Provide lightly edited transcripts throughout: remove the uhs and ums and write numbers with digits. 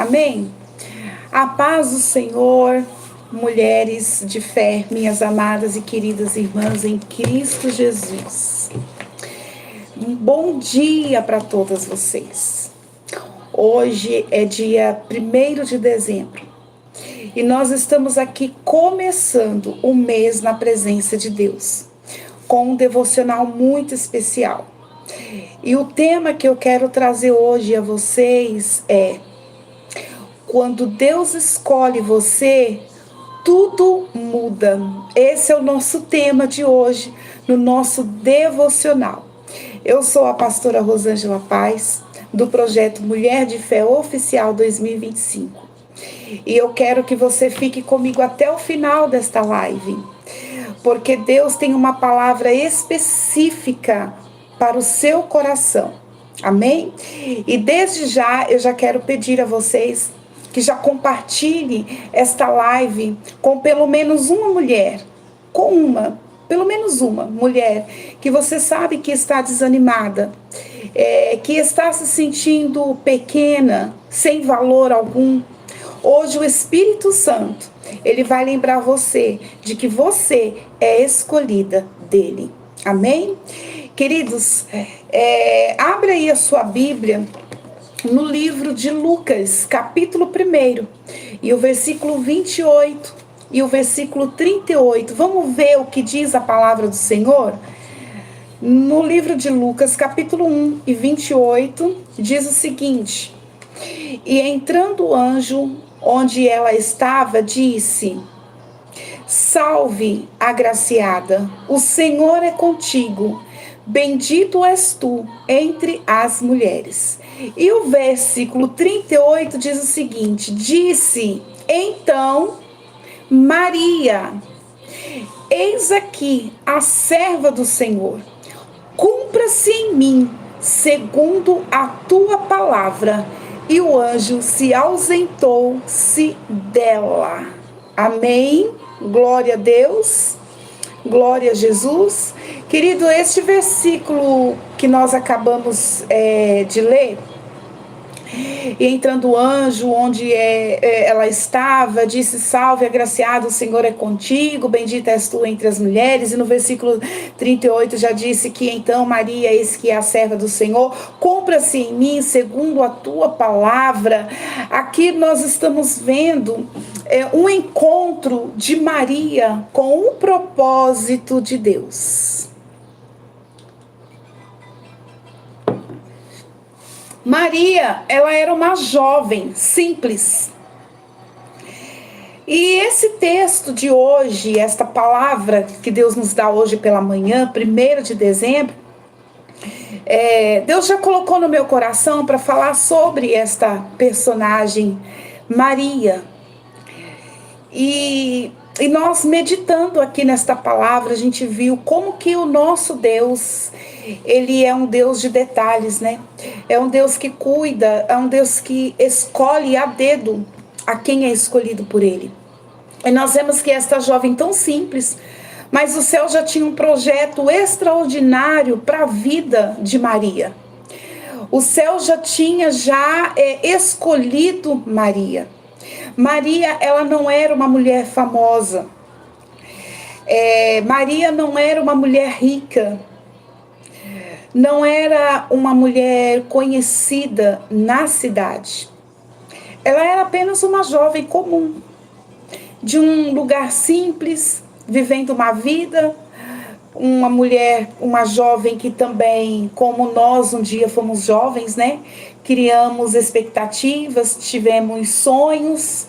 Amém? A paz do Senhor, mulheres de fé, minhas amadas e queridas irmãs em Cristo Jesus. Um bom dia para todas vocês. Hoje é dia 1º de dezembro e nós estamos aqui começando o mês na presença de Deus, com um devocional muito especial. E o tema que eu quero trazer hoje a vocês é: quando Deus escolhe você, tudo muda. Esse é o nosso tema de hoje, no nosso devocional. Eu sou a pastora Rosângela Paz, do projeto Mulher de Fé Oficial 2025. E eu quero que você fique comigo até o final desta live, porque Deus tem uma palavra específica para o seu coração. Amém? E desde já, eu já quero pedir a vocês que já compartilhem esta live com pelo menos uma mulher, pelo menos uma mulher que você sabe que está desanimada, que está se sentindo pequena, sem valor algum. Hoje o Espírito Santo, ele vai lembrar você de que você é escolhida dele. Amém? Queridos, abra aí a sua Bíblia no livro de Lucas, capítulo 1, e o versículo 28 e o versículo 38. Vamos ver o que diz a palavra do Senhor? No livro de Lucas, capítulo 1 e 28, diz o seguinte: E entrando o anjo onde ela estava, disse: Salve, agraciada, o Senhor é contigo, bendito és tu entre as mulheres. E o versículo 38 diz o seguinte: Disse então Maria: Eis aqui a serva do Senhor, cumpra-se em mim segundo a tua palavra. E o anjo se ausentou-se dela. Amém? Glória a Deus. Glória a Jesus. Querido, este versículo que nós acabamos de ler, e entrando o anjo onde ela estava, disse: Salve, agraciado, o Senhor é contigo, bendita és tu entre as mulheres. E no versículo 38 já disse que então Maria, eis que é a serva do Senhor, cumpra-se em mim segundo a tua palavra. Aqui nós estamos vendo um encontro de Maria com o propósito de Deus. Maria, ela era uma jovem simples. E esse texto de hoje, esta palavra que Deus nos dá hoje pela manhã, 1º de dezembro, Deus já colocou no meu coração para falar sobre esta personagem, Maria. E nós meditando aqui nesta palavra, a gente viu como que o nosso Deus, ele é um Deus de detalhes, né? É um Deus que cuida, é um Deus que escolhe a dedo a quem é escolhido por ele. E nós vemos que esta jovem tão simples, mas o céu já tinha um projeto extraordinário para a vida de Maria. O céu já tinha escolhido Maria. Maria, ela não era uma mulher famosa. Maria não era uma mulher rica. Não era uma mulher conhecida na cidade. Ela era apenas uma jovem comum, de um lugar simples, vivendo uma vida. Uma mulher, uma jovem que também, como nós um dia fomos jovens, né? Criamos expectativas, tivemos sonhos,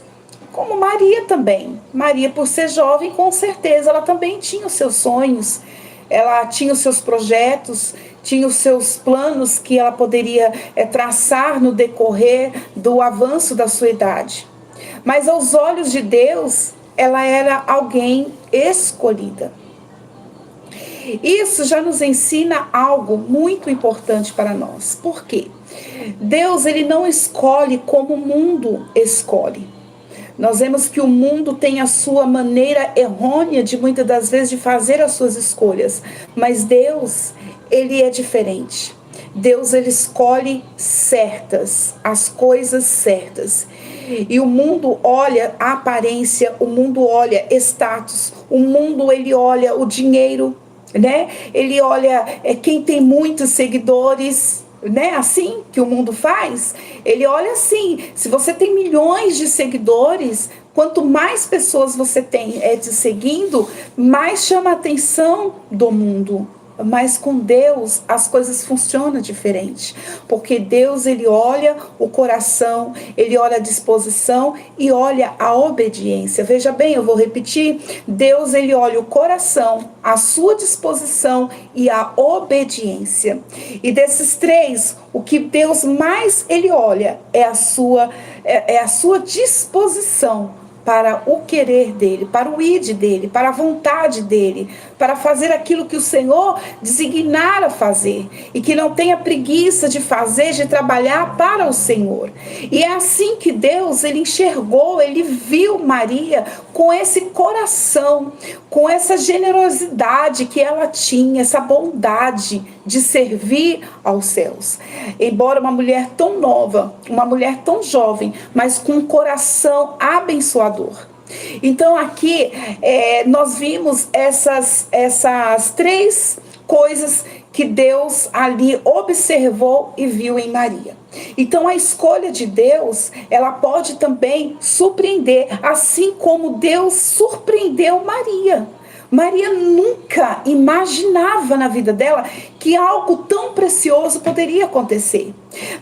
como Maria também. Maria, por ser jovem, com certeza, ela também tinha os seus sonhos, ela tinha os seus projetos, tinha os seus planos que ela poderia traçar no decorrer do avanço da sua idade. Mas aos olhos de Deus, ela era alguém escolhida. Isso já nos ensina algo muito importante para nós. Por quê? Deus, ele não escolhe como o mundo escolhe. Nós vemos que o mundo tem a sua maneira errônea de muitas das vezes de fazer as suas escolhas. Mas Deus, ele é diferente. Deus, ele escolhe as coisas certas. E o mundo olha a aparência, o mundo olha status, o mundo, ele olha o dinheiro, né? Ele olha quem tem muitos seguidores, né? Assim que o mundo faz. Ele olha assim, se você tem milhões de seguidores, quanto mais pessoas você tem te seguindo, mais chama a atenção do mundo. Mas com Deus as coisas funcionam diferente, porque Deus, ele olha o coração, ele olha a disposição e olha a obediência. Veja bem, eu vou repetir: Deus, ele olha o coração, a sua disposição e a obediência. E desses três, o que Deus mais ele olha é a sua disposição para o querer dele, para o id dele, para a vontade dele, para fazer aquilo que o Senhor designar a fazer, e que não tenha preguiça de fazer, de trabalhar para o Senhor. E é assim que Deus, ele enxergou, ele viu Maria com esse coração, com essa generosidade que ela tinha, essa bondade de servir aos céus. Embora uma mulher tão nova, uma mulher tão jovem, mas com um coração abençoador. Então aqui nós vimos essas três coisas que Deus ali observou e viu em Maria. Então a escolha de Deus, ela pode também surpreender, assim como Deus surpreendeu Maria. Maria nunca imaginava na vida dela que algo tão precioso poderia acontecer.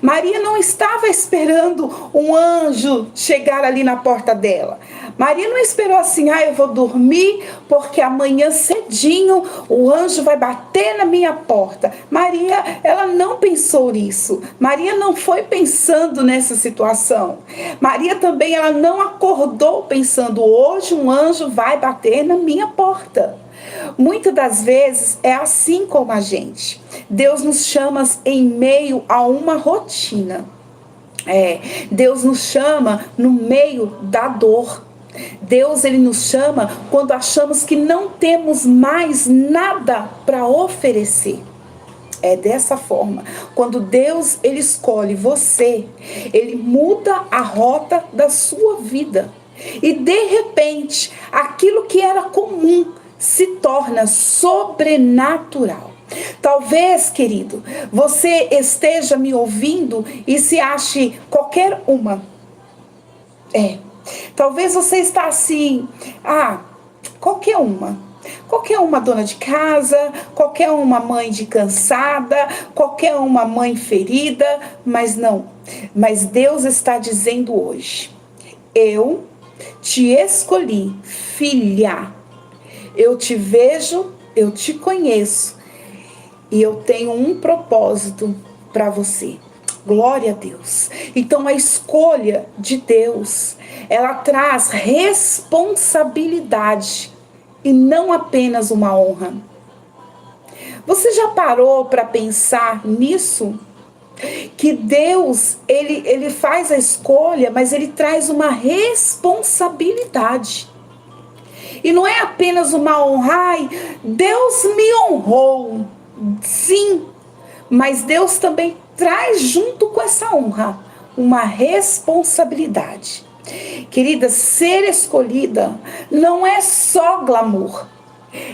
Maria não estava esperando um anjo chegar ali na porta dela. Maria não esperou assim: eu vou dormir porque amanhã cedinho o anjo vai bater na minha porta. Maria, ela não pensou nisso. Maria não foi pensando nessa situação. Maria também, ela não acordou pensando: hoje um anjo vai bater na minha porta. Muitas das vezes é assim como a gente. Deus nos chama em meio a uma rotina. Deus nos chama no meio da dor. Deus, ele nos chama quando achamos que não temos mais nada para oferecer. É dessa forma. Quando Deus, ele escolhe você, ele muda a rota da sua vida. E de repente, aquilo que era comum se torna sobrenatural. Talvez, querido, você esteja me ouvindo e se ache qualquer uma. Talvez você está assim: qualquer uma. Qualquer uma dona de casa, qualquer uma mãe de cansada, qualquer uma mãe ferida, mas não. Mas Deus está dizendo hoje: eu te escolhi, filha. Eu te vejo, eu te conheço e eu tenho um propósito para você. Glória a Deus. Então a escolha de Deus, ela traz responsabilidade e não apenas uma honra. Você já parou para pensar nisso? Que Deus, ele faz a escolha, mas ele traz uma responsabilidade. E não é apenas uma honra: Deus me honrou. Sim, mas Deus também traz junto com essa honra uma responsabilidade. Querida, ser escolhida não é só glamour,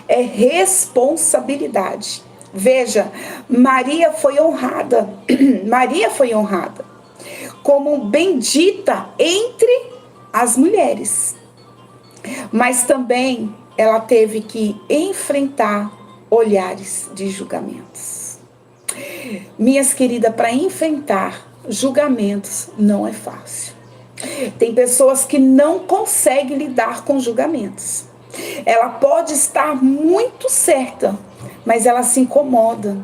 é responsabilidade. Veja, Maria foi honrada. Maria foi honrada como bendita entre as mulheres. Mas também ela teve que enfrentar olhares de julgamentos. Minhas queridas, para enfrentar julgamentos não é fácil. Tem pessoas que não conseguem lidar com julgamentos. Ela pode estar muito certa, mas ela se incomoda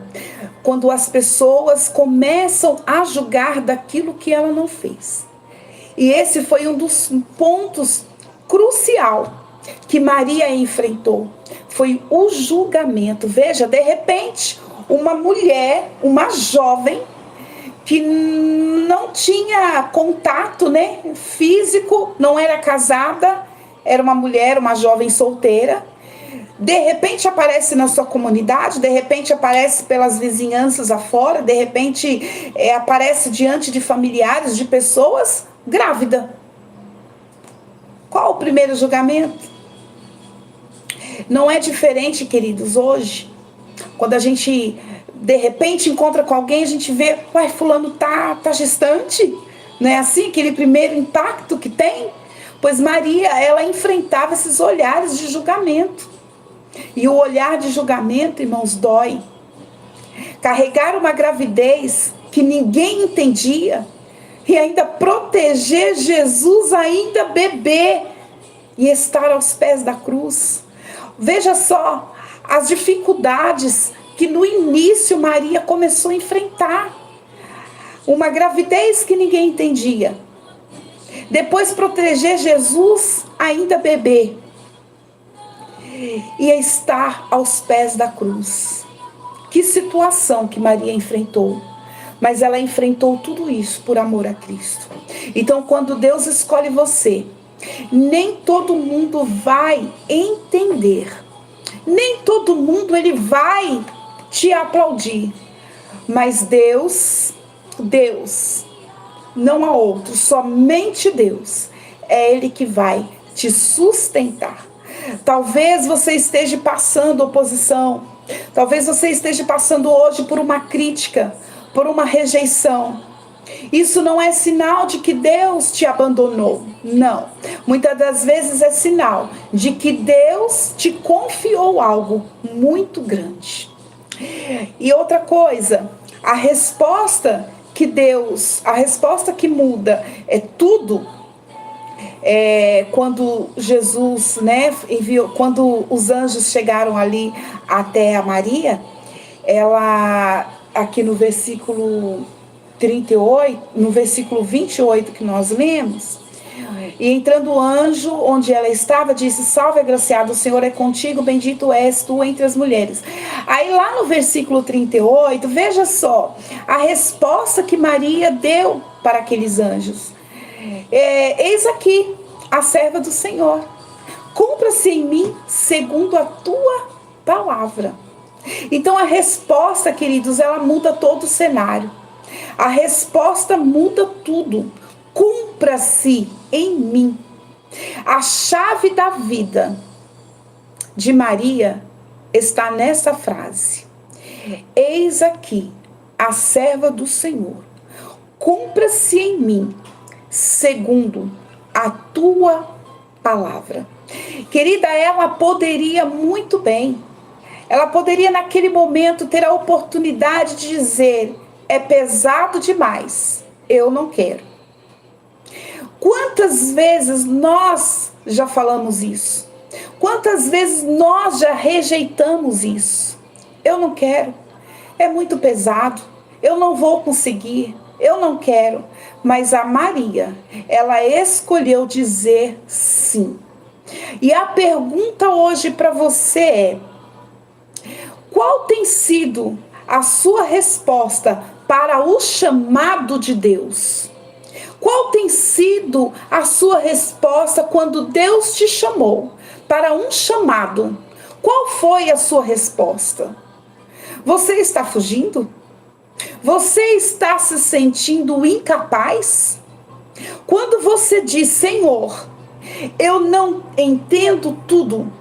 quando as pessoas começam a julgar daquilo que ela não fez. E esse foi um dos pontos crucial que Maria enfrentou, foi o julgamento. Veja, de repente, uma mulher, uma jovem, que não tinha contato, físico, não era casada, era uma mulher, uma jovem solteira. De repente aparece na sua comunidade, de repente aparece pelas vizinhanças afora, de repente aparece diante de familiares, de pessoas grávida. Qual o primeiro julgamento? Não é diferente, queridos, hoje, quando a gente de repente encontra com alguém, a gente vê, uai, fulano tá gestante, não é assim? Aquele primeiro impacto que tem? Pois Maria, ela enfrentava esses olhares de julgamento. E o olhar de julgamento, irmãos, dói. Carregar uma gravidez que ninguém entendia e ainda proteger Jesus ainda bebê e estar aos pés da cruz. Veja só as dificuldades que no início Maria começou a enfrentar. Uma gravidez que ninguém entendia. Depois proteger Jesus ainda bebê. E estar aos pés da cruz. Que situação que Maria enfrentou. Mas ela enfrentou tudo isso por amor a Cristo. Então, quando Deus escolhe você, nem todo mundo vai entender. Nem todo mundo ele vai te aplaudir. Mas Deus, não há outro, somente Deus. É Ele que vai te sustentar. Talvez você esteja passando oposição. Talvez você esteja passando hoje por uma crítica, por uma rejeição. Isso não é sinal de que Deus te abandonou. Não. Muitas das vezes é sinal de que Deus te confiou algo muito grande. E outra coisa, a resposta que muda é tudo. Quando Jesus, enviou, quando os anjos chegaram ali até a Maria, ela, aqui no versículo 38, no versículo 28 que nós lemos, e entrando o anjo onde ela estava, disse: salve, agraciado, o Senhor é contigo, bendito és tu entre as mulheres. Aí lá no versículo 38, veja só a resposta que Maria deu para aqueles anjos. Eis aqui a serva do Senhor, cumpra-se em mim segundo a tua palavra. Então a resposta, queridos, ela muda todo o cenário. A resposta muda tudo. Cumpra-se em mim. A chave da vida de Maria está nessa frase: eis aqui a serva do Senhor, cumpra-se em mim segundo a tua palavra. Querida, ela poderia muito bem, ela poderia naquele momento ter a oportunidade de dizer: é pesado demais, eu não quero. Quantas vezes nós já falamos isso? Quantas vezes nós já rejeitamos isso? Eu não quero, é muito pesado, eu não vou conseguir, eu não quero. Mas a Maria, ela escolheu dizer sim. E a pergunta hoje para você é: qual tem sido a sua resposta para o chamado de Deus? Qual tem sido a sua resposta quando Deus te chamou para um chamado? Qual foi a sua resposta? Você está fugindo? Você está se sentindo incapaz? Quando você diz: Senhor, eu não entendo tudo,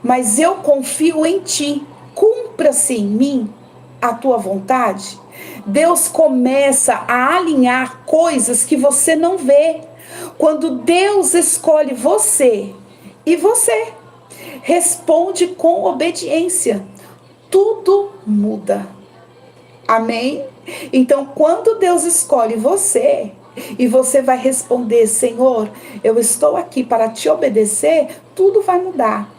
mas eu confio em Ti, cumpra-se em mim a Tua vontade. Deus começa a alinhar coisas que você não vê. Quando Deus escolhe você e você responde com obediência, tudo muda. Amém? Então, quando Deus escolhe você e você vai responder: Senhor, eu estou aqui para te obedecer, tudo vai mudar.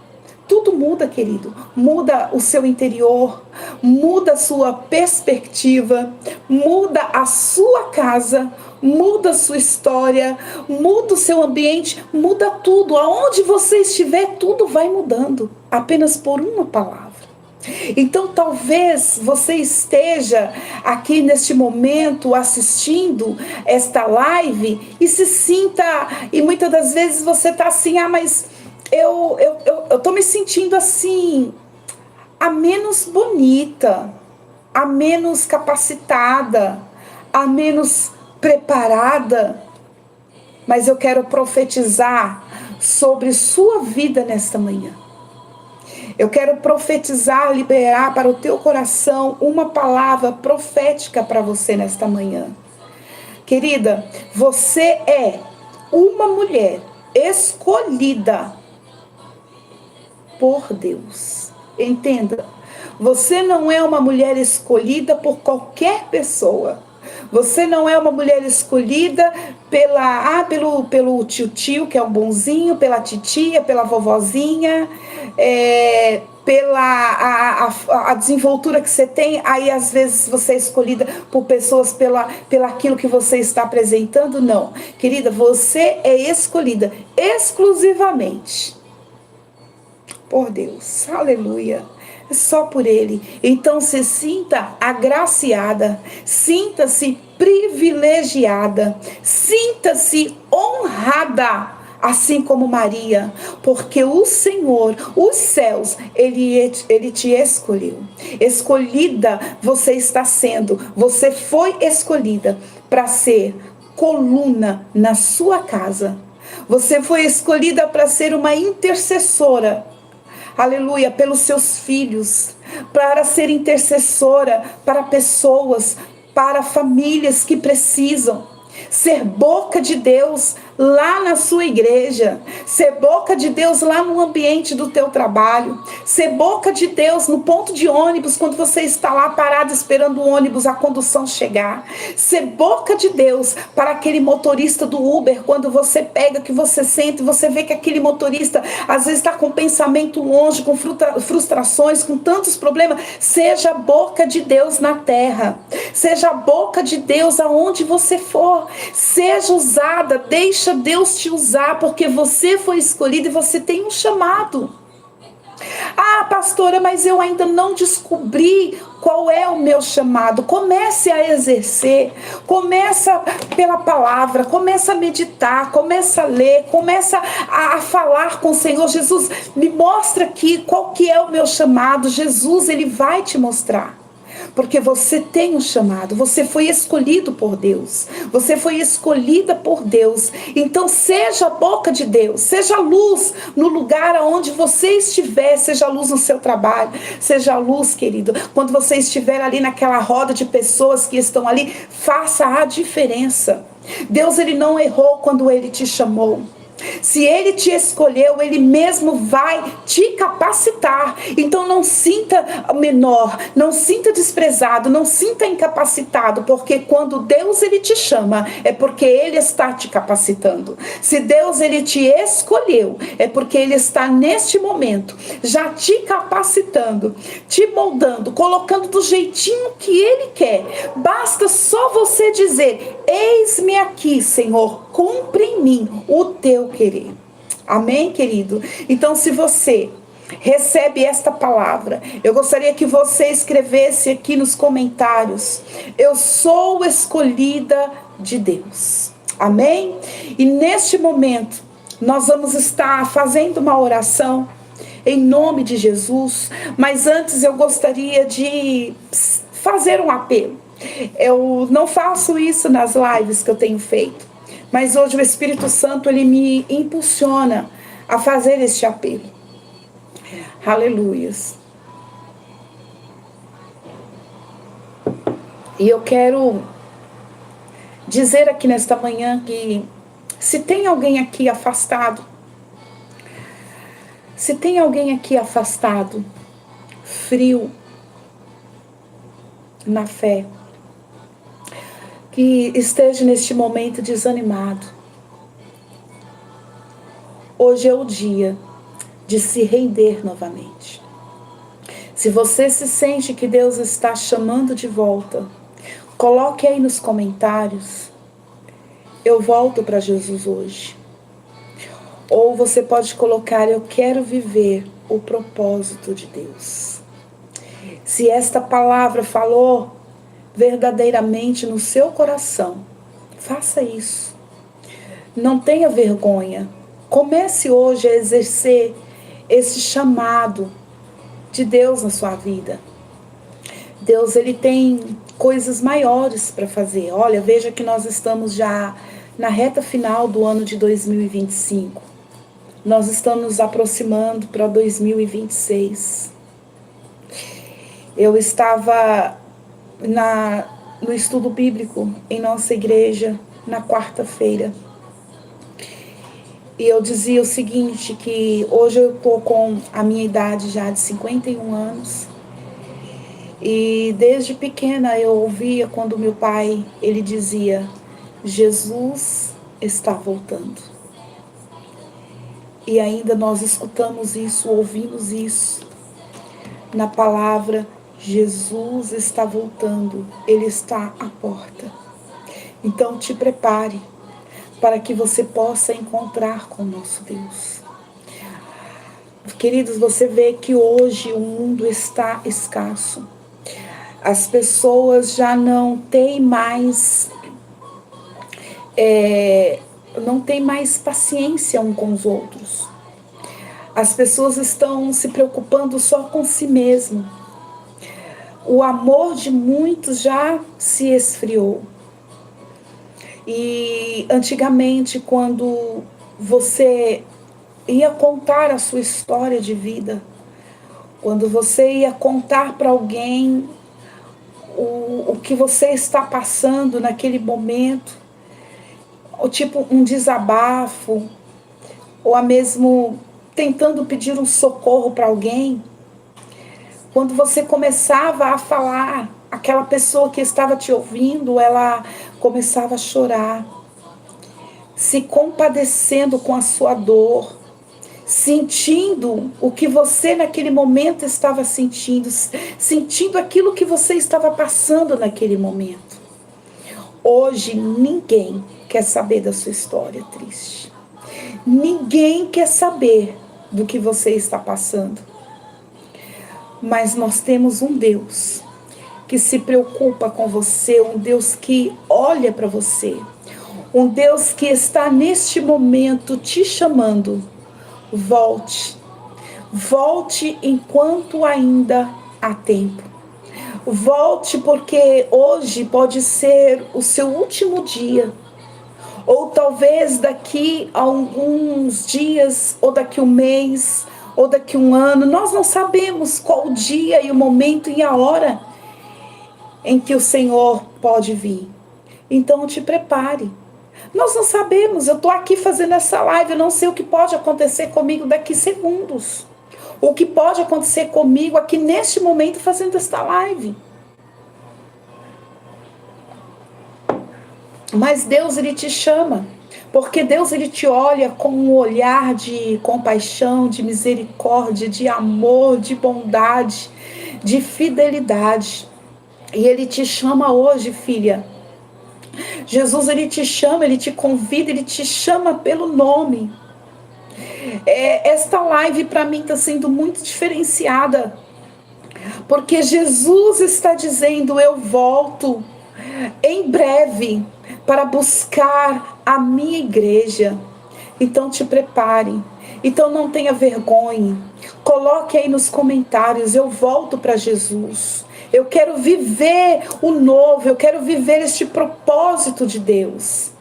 Tudo muda, querido. Muda o seu interior, muda a sua perspectiva, muda a sua casa, muda a sua história, muda o seu ambiente, muda tudo. Aonde você estiver, tudo vai mudando, apenas por uma palavra. Então talvez você esteja aqui neste momento assistindo esta live e se sinta, e muitas das vezes você está assim: mas eu tô me sentindo assim, a menos bonita, a menos capacitada, a menos preparada, mas eu quero profetizar sobre sua vida nesta manhã. Eu quero profetizar, liberar para o teu coração uma palavra profética para você nesta manhã. Querida, você é uma mulher escolhida por Deus. Entenda, você não é uma mulher escolhida por qualquer pessoa. Você não é uma mulher escolhida pelo tio, que é um bonzinho, pela titia, pela vovozinha, pela a desenvoltura que você tem. Aí às vezes você é escolhida por pessoas pela aquilo que você está apresentando. Não, querida, você é escolhida exclusivamente por Deus, aleluia, só por Ele. Então se sinta agraciada, sinta-se privilegiada, sinta-se honrada, assim como Maria, porque o Senhor, os céus, Ele te escolheu. Escolhida você está sendo, você foi escolhida para ser coluna na sua casa. Você foi escolhida para ser uma intercessora, aleluia, pelos seus filhos, para ser intercessora para pessoas, para famílias que precisam. Ser boca de Deus lá na sua igreja, ser boca de Deus lá no ambiente do teu trabalho, ser boca de Deus no ponto de ônibus, quando você está lá parado esperando o ônibus, a condução chegar, ser boca de Deus para aquele motorista do Uber, quando você pega, que você sente, você vê que aquele motorista às vezes está com pensamento longe, com frustrações, com tantos problemas. Seja boca de Deus na terra, seja boca de Deus aonde você for, seja usada, deixa Deus te usar, porque você foi escolhido e você tem um chamado. Ah, pastora, mas eu ainda não descobri qual é o meu chamado. Comece a exercer, começa pela palavra, começa a meditar, começa a ler, começa a falar com o Senhor. Jesus, me mostra aqui qual que é o meu chamado. Jesus, Ele vai te mostrar. Porque você tem um chamado, você foi escolhido por Deus, você foi escolhida por Deus. Então seja a boca de Deus, seja a luz no lugar onde você estiver, seja a luz no seu trabalho, seja a luz, querido, quando você estiver ali naquela roda de pessoas que estão ali, faça a diferença. Deus, Ele não errou quando Ele te chamou. Se Ele te escolheu, Ele mesmo vai te capacitar. Então não sinta menor, não sinta desprezado, não sinta incapacitado, porque quando Deus Ele te chama, é porque Ele está te capacitando. Se Deus Ele te escolheu, é porque Ele está neste momento já te capacitando, te moldando, colocando do jeitinho que Ele quer. Basta só você dizer: eis-me aqui, Senhor, cumpre em mim o teu querer. Amém, querido? Então, se você recebe esta palavra, eu gostaria que você escrevesse aqui nos comentários: eu sou escolhida de Deus. Amém? E neste momento, nós vamos estar fazendo uma oração em nome de Jesus, mas antes eu gostaria de fazer um apelo. Eu não faço isso nas lives que eu tenho feito, mas hoje o Espírito Santo, ele me impulsiona a fazer este apelo. Aleluias. E eu quero dizer aqui nesta manhã que se tem alguém aqui afastado, frio na fé, que esteja neste momento desanimado, hoje é o dia de se render novamente. Se você se sente que Deus está chamando de volta, coloque aí nos comentários: eu volto para Jesus hoje. Ou você pode colocar: eu quero viver o propósito de Deus. Se esta palavra falou verdadeiramente no seu coração, faça isso. Não tenha vergonha Comece hoje a exercer esse chamado de Deus na sua vida. Deus, ele tem coisas maiores para fazer. Olha, veja que nós estamos já na reta final do ano de 2025. Nós estamos nos aproximando para 2026. Eu estava no estudo bíblico em nossa igreja na quarta-feira. E eu dizia o seguinte, que hoje eu estou com a minha idade já de 51 anos. E desde pequena eu ouvia quando meu pai, ele dizia, Jesus está voltando. E ainda nós escutamos isso, ouvimos isso na palavra, Jesus está voltando, Ele está à porta. Então te prepare para que você possa encontrar com o nosso Deus. Queridos, você vê que hoje o mundo está escasso. As pessoas já não têm mais paciência uns com os outros. As pessoas estão se preocupando só com si mesmo. O amor de muitos já se esfriou. E antigamente, quando você ia contar a sua história de vida, quando você ia contar para alguém o que você está passando naquele momento, ou tipo um desabafo, ou a mesmo tentando pedir um socorro para alguém, quando você começava a falar, aquela pessoa que estava te ouvindo, ela começava a chorar, se compadecendo com a sua dor, sentindo o que você naquele momento estava sentindo, sentindo aquilo que você estava passando naquele momento. Hoje ninguém quer saber da sua história triste. Ninguém quer saber do que você está passando. Mas nós temos um Deus que se preocupa com você, um Deus que olha para você, um Deus que está neste momento te chamando. Volte, volte enquanto ainda há tempo. Volte porque hoje pode ser o seu último dia. Ou talvez daqui a alguns dias, ou daqui um mês, ou daqui um ano. Nós não sabemos qual o dia e o momento e a hora em que o Senhor pode vir. Então te prepare. Nós não sabemos, eu estou aqui fazendo essa live, eu não sei o que pode acontecer comigo daqui segundos. O que pode acontecer comigo aqui neste momento fazendo esta live. Mas Deus, Ele te chama, porque Deus, Ele te olha com um olhar de compaixão, de misericórdia, de amor, de bondade, de fidelidade. E Ele te chama hoje, filha. Jesus, Ele te chama, Ele te convida, Ele te chama pelo nome. Esta live para mim está sendo muito diferenciada, porque Jesus está dizendo, eu volto em breve para buscar a minha igreja. Então te prepare, então não tenha vergonha, coloque aí nos comentários, eu volto para Jesus. Eu quero viver o novo, eu quero viver este propósito de Deus.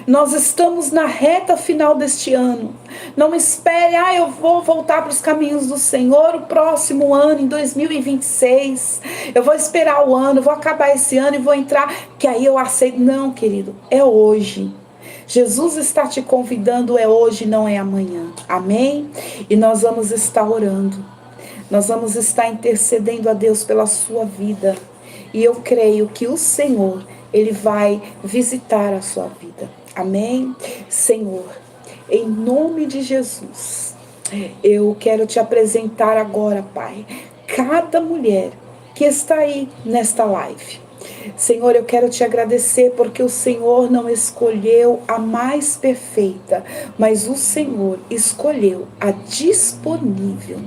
Nós estamos na reta final deste ano. Não espere, eu vou voltar para os caminhos do Senhor o próximo ano, em 2026. Eu vou esperar o ano, vou acabar esse ano e vou entrar, que aí eu aceito. Não, querido, é hoje. Jesus está te convidando, é hoje, não é amanhã. Amém? E nós vamos estar orando. Nós vamos estar intercedendo a Deus pela sua vida. E eu creio que o Senhor, Ele vai visitar a sua vida. Amém? Senhor, em nome de Jesus, eu quero te apresentar agora, Pai, cada mulher que está aí nesta live. Senhor, eu quero te agradecer porque o Senhor não escolheu a mais perfeita, mas o Senhor escolheu a disponível.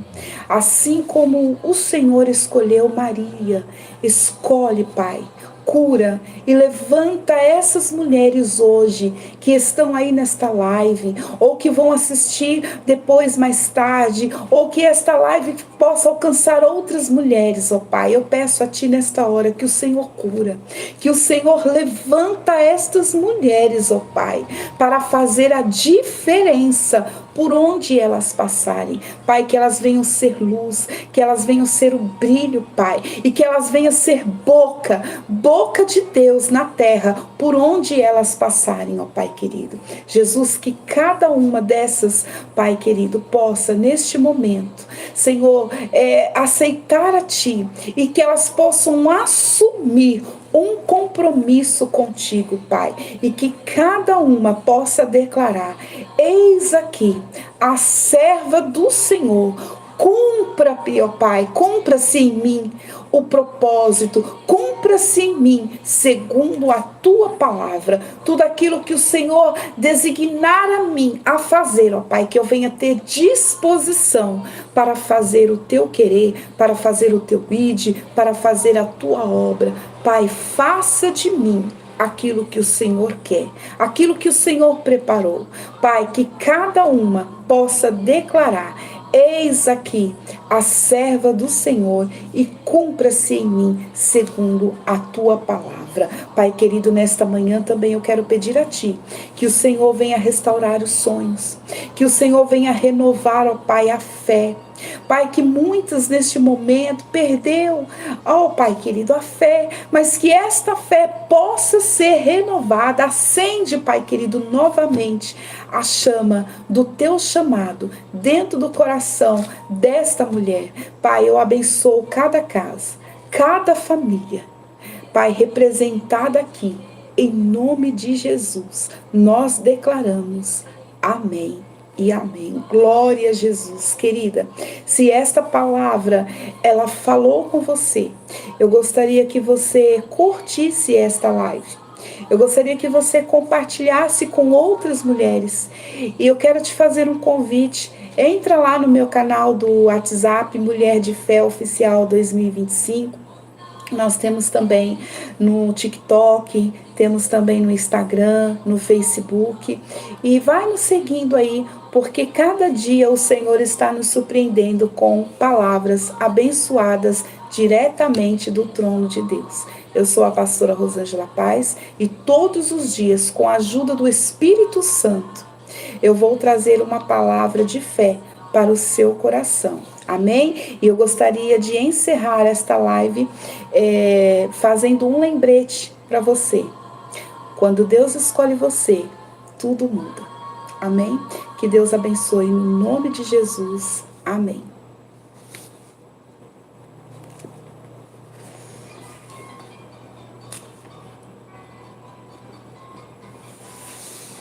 Assim como o Senhor escolheu Maria, escolhe, Pai, cura e levanta essas mulheres hoje que estão aí nesta live, ou que vão assistir depois mais tarde, ou que esta live possa alcançar outras mulheres, ó Pai. Eu peço a Ti nesta hora que o Senhor cura, que o Senhor levanta estas mulheres, ó Pai, para fazer a diferença por onde elas passarem. Pai, que elas venham ser luz, que elas venham ser o brilho, Pai, e que elas venham ser boca de Deus na terra, por onde elas passarem, ó Pai querido. Jesus, que cada uma dessas, Pai querido, possa neste momento, Senhor, aceitar a Ti, e que elas possam assumir um compromisso contigo, Pai, e que cada uma possa declarar: eis aqui a serva do Senhor, cumpra, ó Pai, cumpra-se em mim o propósito, cumpra-se em mim segundo a Tua palavra, tudo aquilo que o Senhor designar a mim a fazer, ó Pai, que eu venha ter disposição para fazer o Teu querer, para fazer o Teu id, para fazer a Tua obra. Pai, faça de mim aquilo que o Senhor quer, aquilo que o Senhor preparou. Pai, que cada uma possa declarar: eis aqui a serva do Senhor, e cumpra-se em mim segundo a Tua palavra. Pai querido, nesta manhã também eu quero pedir a Ti que o Senhor venha restaurar os sonhos, que o Senhor venha renovar, ó Pai, a fé. Pai, que muitas neste momento perdeu, ó Pai querido, a fé, mas que esta fé possa ser renovada. Acende, Pai querido, novamente a chama do Teu chamado dentro do coração desta mulher. Pai, eu abençoo cada casa, cada família, Pai, representada aqui, em nome de Jesus, nós declaramos amém e amém. Glória a Jesus. Querida, se esta palavra, ela falou com você, eu gostaria que você curtisse esta live. Eu gostaria que você compartilhasse com outras mulheres. E eu quero te fazer um convite. Entra lá no meu canal do WhatsApp, Mulher de Fé Oficial 2025. Nós temos também no TikTok, temos também no Instagram, no Facebook. E vai nos seguindo aí, porque cada dia o Senhor está nos surpreendendo com palavras abençoadas diretamente do trono de Deus. Eu sou a pastora Rosângela Paz e todos os dias, com a ajuda do Espírito Santo, eu vou trazer uma palavra de fé para o seu coração. Amém? E eu gostaria de encerrar esta live fazendo um lembrete para você. Quando Deus escolhe você, tudo muda. Amém? Que Deus abençoe em nome de Jesus. Amém.